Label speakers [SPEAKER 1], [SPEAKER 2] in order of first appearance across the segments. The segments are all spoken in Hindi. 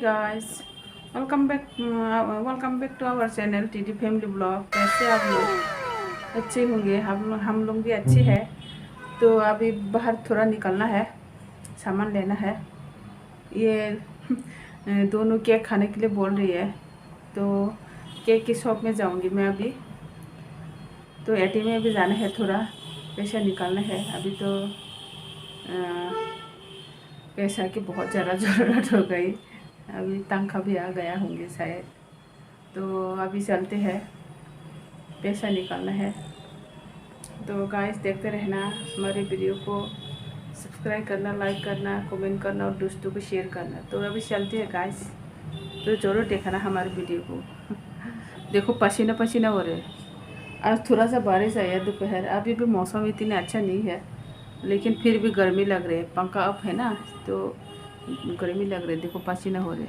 [SPEAKER 1] Guys, welcome back to our channel TD family blog. कैसे आप लोग? अच्छे होंगे। हम लोग भी अच्छे हैं। तो अभी बाहर थोड़ा निकलना है, सामान लेना है। ये दोनों केक खाने के लिए बोल रही है, तो केक की शॉप में जाऊंगी मैं अभी। तो एटीएम में भी जाना है, थोड़ा पैसा निकालना है। अभी तो पैसा की बहुत ज़्यादा ज़रूरत हो गई। अभी तनख्वाह भी आ गया होंगे शायद। तो अभी चलते हैं, पैसा निकालना है। तो गाइस देखते रहना हमारे वीडियो को, सब्सक्राइब करना, लाइक करना, कमेंट करना और दोस्तों को शेयर करना। तो अभी चलते हैं गाइस, तो ज़रूर देखना हमारे वीडियो को। देखो पसीना पसीना हो रहे। आज थोड़ा सा बारिश आया दोपहर। अभी भी मौसम इतना अच्छा नहीं है, लेकिन फिर भी गर्मी लग रही है। पंखा अप है ना, तो गर्मी लग रही है। देखो पसीना हो रहे।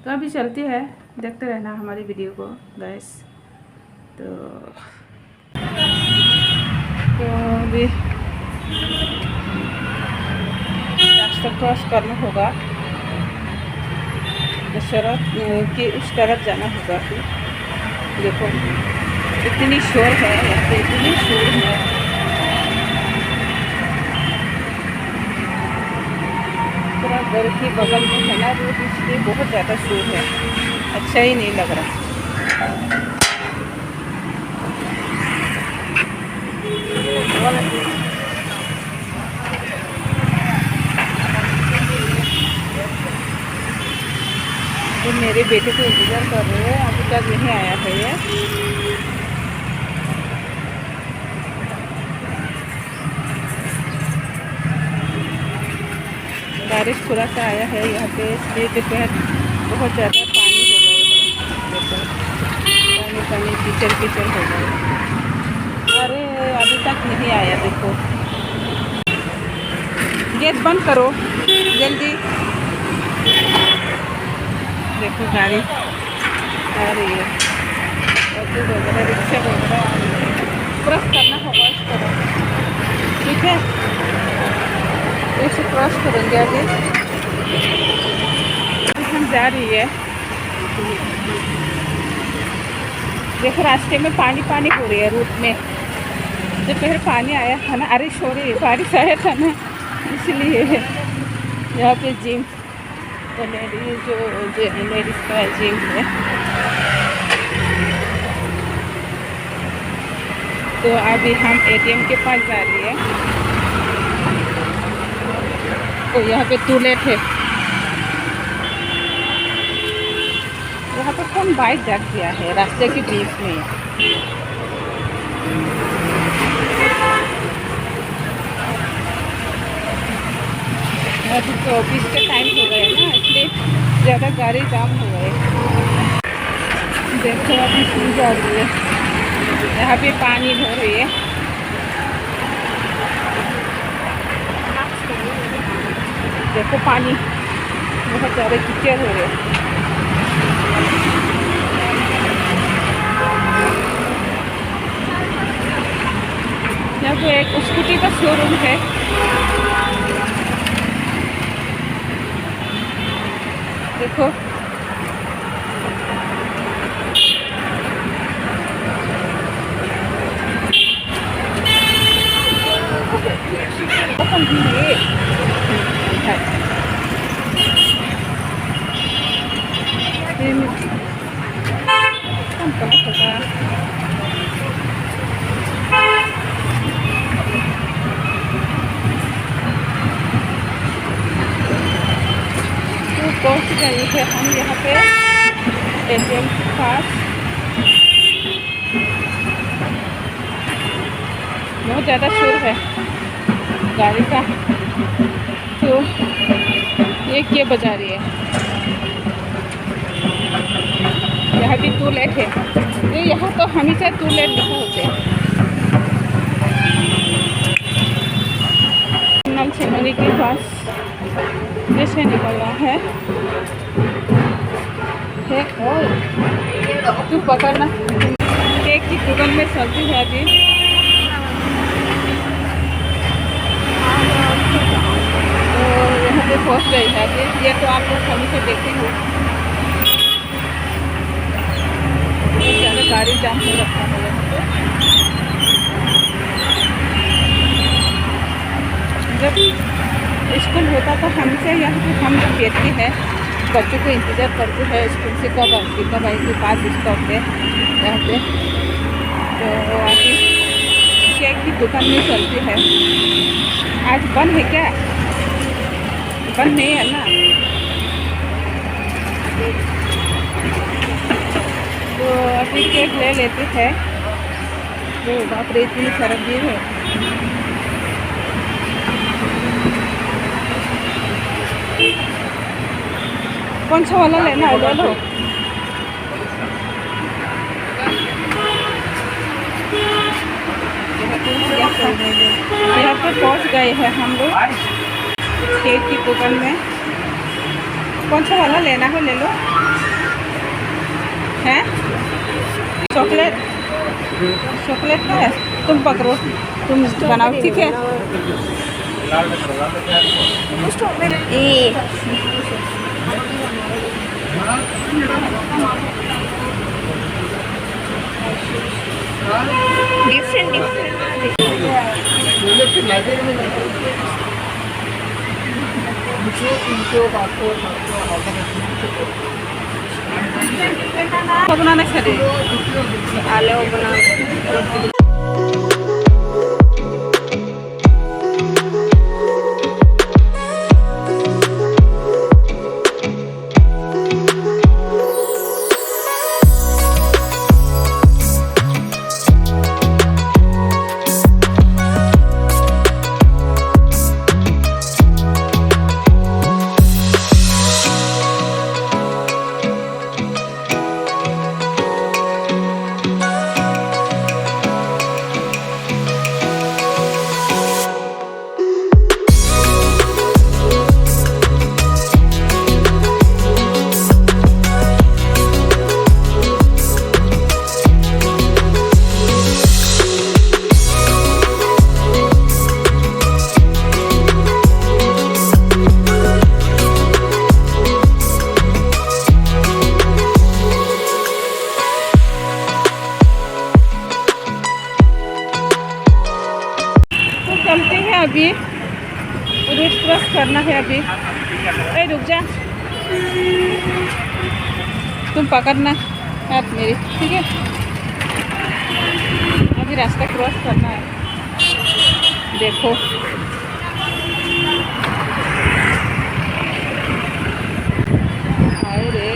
[SPEAKER 1] तो अभी चलते हैं, देखते रहना हमारी वीडियो को गाइस। तो अभी रास्ता क्रॉस करना होगा, सड़क के उस तरफ जाना होगा। फिर देखो इतनी शोर है यहाँ पे, इतनी शोर है। पूरा घर के बगल में है ना रोड, इसलिए बहुत ज़्यादा शोर है, अच्छा ही नहीं लग रहा। तो मेरे बेटे को इंतज़ार कर रहे हैं, अभी तक नहीं आया है ये। बारिश थोड़ा सा आया है यहाँ पे, इसलिए दोपहर बहुत ज़्यादा पानी हो गया है। देखो पानी कीचड़ कीचड़ हो गया। अरे अभी तक नहीं आया। देखो गेट बंद करो जल्दी। देखो गाड़ी आ रही है, ऑटो वगैरह, रिक्शा वगैरह। क्रॉस करना होगा इस तरह, ठीक है? इसे क्रॉस करेंगे। अभी हम जा रही है। देखो रास्ते में पानी पानी हो रही है रूट में। दोपहर पानी आया था ना, अरे सॉरी बारिश आया था ना, इसलिए यहाँ पे जिम तो लेडीज का जिम है। तो अभी हम एटीएम के पास जा रही है। तो यहाँ पे टूलेट है। यहाँ पे कौन बाइक रख दिया है रास्ते के बीच में? अभी तो ऑफिस का टाइम हो गया ना, इसलिए ज़्यादा गाड़ी जाम हो गए। देखो अभी सुन जा रही है, यहाँ पे पानी भर रही है। देखो पानी बहुत ज़्यादा कीचड़ हो रहे। यहाँ पे एक स्कूटी का शोरूम है। देखो पहुँच गए थे हम यहाँ पे एटीएम के पास। बहुत ज़्यादा शोर है गाड़ी का। तो ये क्या बजा रही है? यहाँ भी टू लेट है। ये यहाँ तो हमेशा टू लेट लिखा होते हैं। नल छेमनी के पास जैसे निकलना है। तू पकड़ना, केक की दुकान में चलती है अभी। तो यहाँ पे पहुंच गई है अभी। ये तो आप लोग सभी से देखे हो, बहुत ज़्यादा गाड़ी जाम हो रखा है यहाँ पे। जब स्कूल होता था हमसे यहाँ पे, हम लोग बैठते हैं बच्चों को इंतज़ार करते हैं स्कूल से कब आएगी 5 स्टॉप है यहाँ पे। तो अभी केक की दुकान में चलती है। आज बंद है क्या? बंद नहीं है ना। तो अभी केक ले लेते हैं। तो बाप रे इतनी सारा भीड़ है। कौन सा वाला लेना है ले लो। यहाँ पे पहुँच गए हैं हम लोग केक की दुकान में। कौन सा वाला लेना है ले लो। हैं चॉकलेट, चॉकलेट का है, तुम पकड़ो, तुम बनाओ ठीक है। बनाना खरीद आले बना। चलते हैं अभी, रूट क्रॉस करना है अभी। ए रुक जा, तुम पकड़ना हाथ मेरी ठीक है। अभी रास्ता क्रॉस करना है। देखो अरे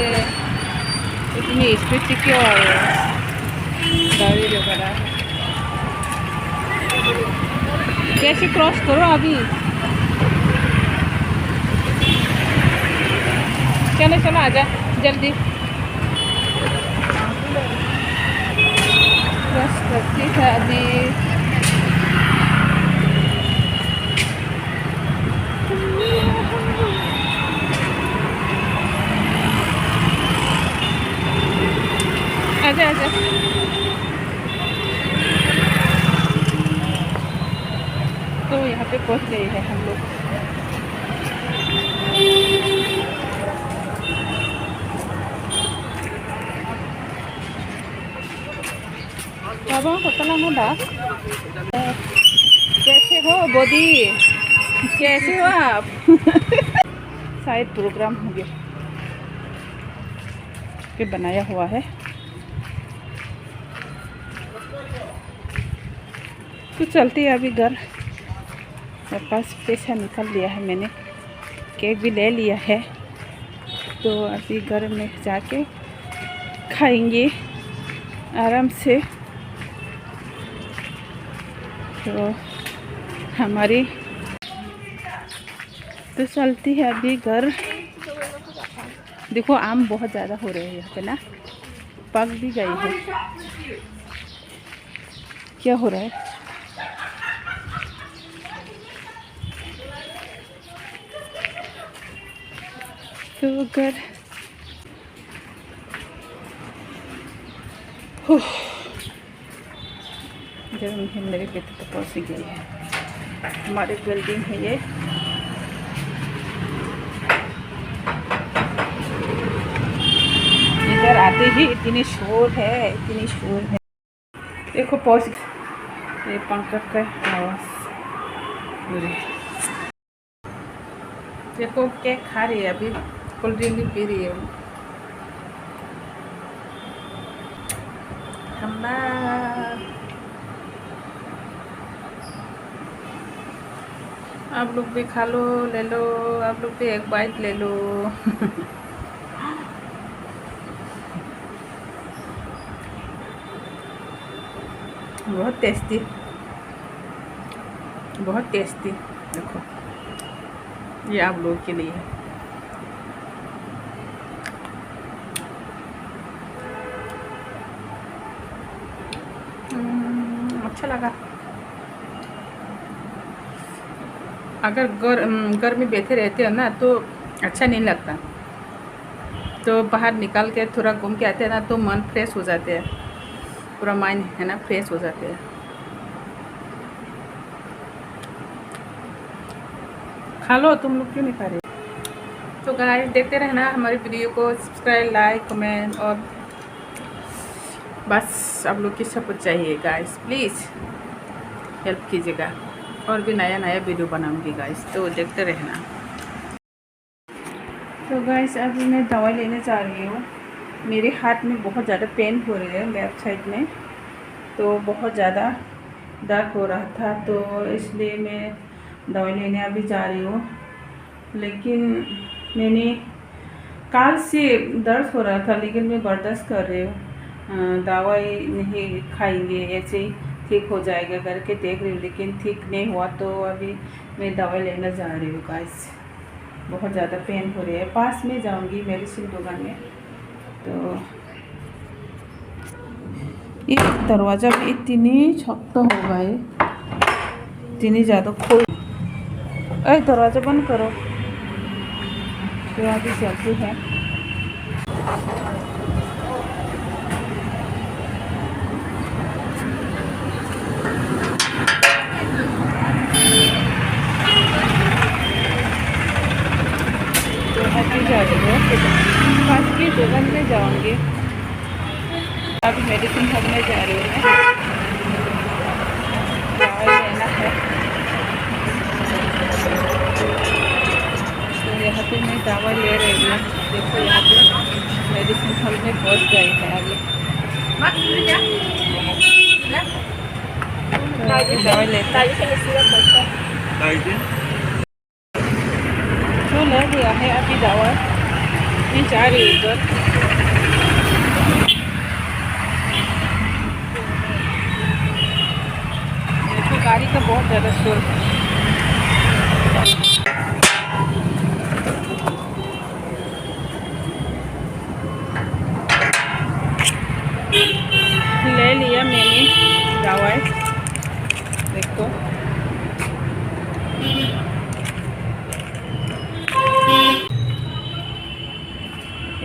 [SPEAKER 1] इतनी स्पीड से क्यों आ रही है गाड़ी वगैरह। कैसे क्रॉस करो अभी। चलो चलो आजा जल्दी। क्रॉस करती है अभी। आजा आजा। तो यहाँ पे पहुँच गए हैं हम लोग। बाबा पतला मोटा कैसे हो बोदी, कैसे हो आप? शायद प्रोग्राम हो गया के बनाया हुआ है। तो चलते हैं अभी घर। मेरे पास पैसा निकाल लिया है मैंने, केक भी ले लिया है। तो अभी घर में जाके खाएंगे आराम से। तो हमारी तो चलती है अभी घर। देखो आम बहुत ज़्यादा हो रहे हैं यहाँ पे ना, पक भी गई है। क्या हो रहा है? तो घर जब हम मेरे पेट तक पहुँच गई है। हमारी बिल्डिंग है ये। आते ही इतनी शोर है, इतनी शोर है। देखो पहुँच, ये पंखा का आवाज़। देखो क्या खा रही है, अभी कोल्ड ड्रिंक भी पी रही है ठंडा। आप लोग भी खा लो, ले लो, आप लोग भी एक बाइट ले लो। बहुत टेस्टी, बहुत टेस्टी। देखो ये आप लोगों के लिए। अच्छा लगा। अगर घर में बैठे रहते हो ना तो अच्छा नहीं लगता, तो बाहर निकल के थोड़ा घूम के आते हैं ना तो मन फ्रेश हो जाते हैं, पूरा माइंड है ना फ्रेश हो जाते हैं। खा लो, तुम लोग क्यों नहीं खा रहे? तो गाइस देखते रहना हमारी वीडियो को, सब्सक्राइब, लाइक, कमेंट, और बस आप लोग की सपोर्ट चाहिए गाइस, प्लीज़ हेल्प कीजिएगा। और भी नया नया वीडियो बनाऊंगी गाइस, तो देखते रहना। तो गाइस अभी मैं दवाई लेने जा रही हूँ। मेरे हाथ में बहुत ज़्यादा पेन हो रही है, लेफ्ट साइड में, तो बहुत ज़्यादा दर्द हो रहा था, तो इसलिए मैं दवाई लेने अभी जा रही हूँ। लेकिन मैंने कल से दर्द हो रहा था, लेकिन मैं बर्दाश्त कर रही हूँ। दवाई नहीं खाएंगे, ऐसे ही ठीक हो जाएगा करके देख रही हूँ, लेकिन ठीक नहीं हुआ, तो अभी मैं दवाई लेने जा रही हूँ गाइस। बहुत ज़्यादा पेन हो रही है, पास में जाऊँगी मेडिसिन दुकान में। तो ये दरवाज़ा भी इतनी शक्त हो गए, इतनी ज़्यादा खोल। अरे दरवाज़ा बंद करो। तो अभी चलती है। तो अभी जा रही हूँ, पास की दुकान में जाऊँगी। अभी मेडिसिन हब में जा रही हूँ, दवाई लेना है। तो यहाँ पे मैं दवा ले रही हूँ। देखो यहाँ पे मेडिसिन हॉल में पहुँच गई है अभी। तो दवाई लेते तो ले लिया है अभी दवा, मैं जा रही हूँ उधर। देखो गाड़ी का बहुत ज़्यादा शोर है। ले लिया मैंने दवाई, देखो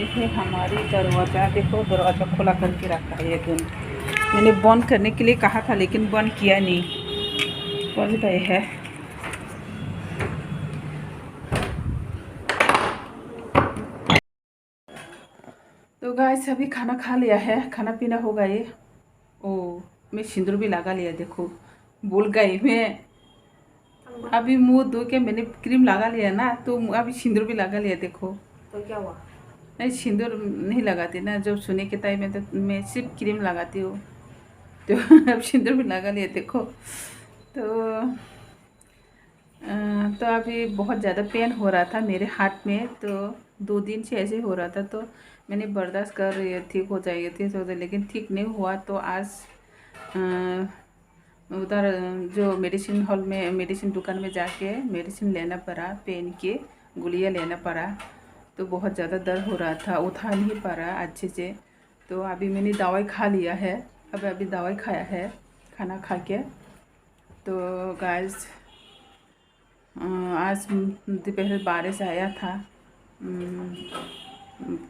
[SPEAKER 1] इसमें हमारी दरवाज़ा, देखो दरवाज़ा खुला करके रखा है ये दोनों। मैंने बंद करने के लिए कहा था, लेकिन बंद किया नहीं, पहुँच गए है। तो गाइस अभी खाना खा लिया है, खाना पीना हो गए। ओ मैं सिंदूर भी लगा लिया, देखो भूल गई मैं। अभी मुंह धो के मैंने क्रीम लगा लिया ना, तो अभी सिंदूर भी लगा लिया, देखो। तो क्या हुआ? नहीं सिंदूर नहीं लगाती ना, जब सोने के टाइम में तो मैं सिर्फ क्रीम लगाती हूँ, तो अब सिंदूर भी लगा लिया, देखो। तो अभी बहुत ज़्यादा पेन हो रहा था मेरे हाथ में, तो 2 दिन से ऐसे हो रहा था, तो मैंने बर्दाश्त कर रही है, ठीक हो जाएगी, ठीक हो जाए, लेकिन ठीक नहीं हुआ। तो आज उधर जो मेडिसिन हॉल में, मेडिसिन दुकान में जाके मेडिसिन लेना पड़ा, पेन की गोलियां लेना पड़ा। तो बहुत ज़्यादा दर्द हो रहा था, उठा नहीं पा रहा अच्छे से। तो अभी मैंने दवाई खा लिया है, अभी दवाई खाया है खाना खा के। तो गाइस आज दोपहर बारिश आया था,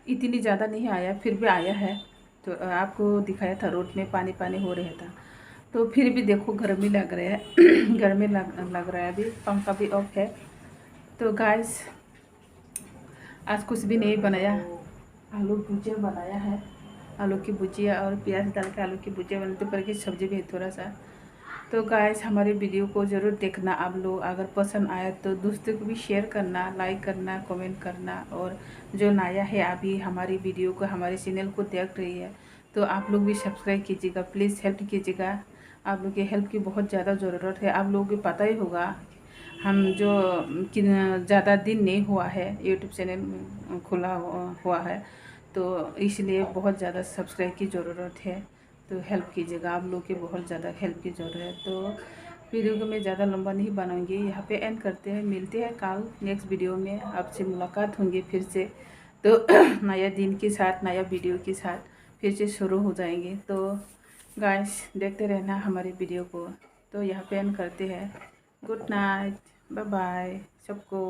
[SPEAKER 1] इतनी ज़्यादा नहीं आया, फिर भी आया है। तो आपको दिखाया था रोड में पानी पानी हो रहा था, तो फिर भी देखो गर्मी लग रहा है। गर्मी लग रहा है, अभी पंखा भी ऑफ है। तो गाइस आज कुछ भी नहीं बनाया, आलू भुजिया बनाया है। आलू की भुजिया और प्याज डाल के आलू की भुजिया बनाते, पर की सब्जी भी है थोड़ा सा। तो गाइस हमारे वीडियो को ज़रूर देखना आप लोग, अगर पसंद आया तो दूसरों को भी शेयर करना, लाइक करना, कमेंट करना। और जो नया है अभी हमारी वीडियो को, हमारे चैनल को देख रही है, तो आप लोग भी सब्सक्राइब कीजिएगा, प्लीज़ हेल्प कीजिएगा। आप लोग की हेल्प की बहुत ज़्यादा ज़रूरत है। आप लोगों को पता ही होगा हम जो ज़्यादा दिन नहीं हुआ है यूट्यूब चैनल खुला हुआ है, तो इसलिए बहुत ज़्यादा सब्सक्राइब की ज़रूरत है। तो हेल्प कीजिएगा, आप लोग की बहुत ज़्यादा हेल्प की ज़रूरत है। तो वीडियो को मैं ज़्यादा लंबा नहीं बनाऊंगी, यहाँ पे एंड करते हैं। मिलते हैं कल नेक्स्ट वीडियो में, आपसे मुलाकात होंगी फिर से। तो नया दिन के साथ, नया वीडियो के साथ फिर से शुरू हो जाएंगे। तो गाइस देखते रहना हमारी वीडियो को। तो यहाँ पे एंड करते हैं। गुड नाइट, बाय बाय सबको।